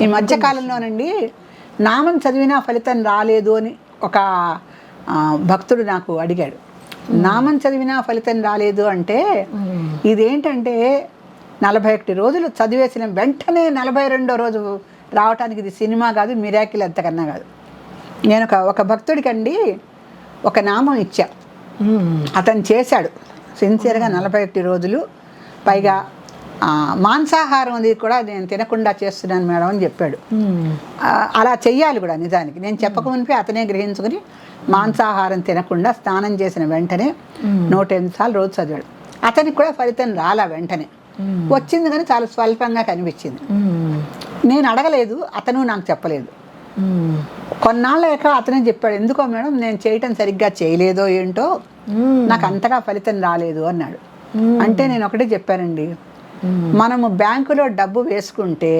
ఈ మధ్యకాలంలోనండి నామం చదివినా ఫలితం రాలేదు అని ఒక భక్తుడు నాకు అడిగాడు. నామం చదివినా ఫలితం రాలేదు అంటే ఇదేంటంటే 41 రోజులు చదివేసిన వెంటనే 42వ రోజు రావటానికి ఇది సినిమా కాదు, మిరాకిల్ ఎంతకన్నా కాదు. నేను ఒక భక్తుడికండి ఒక నామం ఇచ్చా, అతను చేశాడు సిన్సియర్గా 41 రోజులు. పైగా మాంసాహారం అది కూడా నేను తినకుండా చేస్తున్నాను మేడం అని చెప్పాడు. అలా చెయ్యాలి కూడా నిజానికి. నేను చెప్పకమునిపే అతనే గ్రహించుకుని మాంసాహారం తినకుండా స్నానం చేసిన వెంటనే 108 సార్లు రోజు చదివాడు. అతనికి కూడా ఫలితం రాలా వెంటనే, వచ్చింది కానీ చాలా స్వల్పంగా కనిపించింది. నేను అడగలేదు, అతను నాకు చెప్పలేదు. కొన్నాళ్ళక అతనే చెప్పాడు, ఎందుకో మేడం నేను చేయటం సరిగ్గా చేయలేదో ఏంటో నాకు అంతగా ఫలితం రాలేదు అన్నాడు. అంటే నేను ఒకటే చెప్పానండి, మనము బ్యాంకులో డబ్బు వేసుకుంటే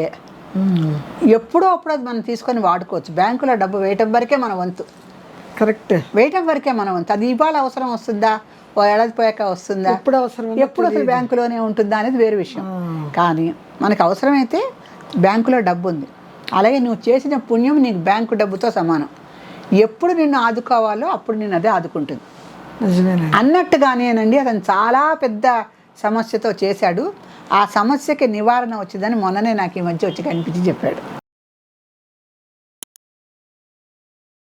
ఎప్పుడో అప్పుడు అది మనం తీసుకొని వాడుకోవచ్చు. బ్యాంకులో డబ్బు వేయటం వరకే మన వంతు. కరెక్ట్, వేయటం వరకే మన వంతు. అది ఇవాళ అవసరం వస్తుందా, ఓ ఏడాది పోయాక వస్తుందా, ఎప్పుడు అసలు బ్యాంకులోనే ఉంటుందా అనేది వేరే విషయం. కానీ మనకు అవసరమైతే బ్యాంకులో డబ్బు ఉంది. అలాగే నువ్వు చేసిన పుణ్యం నీకు బ్యాంకు డబ్బుతో సమానం. ఎప్పుడు నిన్ను ఆదుకోవాలో అప్పుడు నేను అదే ఆదుకుంటుంది అన్నట్టుగానేనండి. అతను చాలా పెద్ద సమస్యతో చేశాడు. ఆ సమస్యకి నివారణ వచ్చిందని మొన్ననే నాకు ఈ మధ్య వచ్చి కనిపించి చెప్పాడు.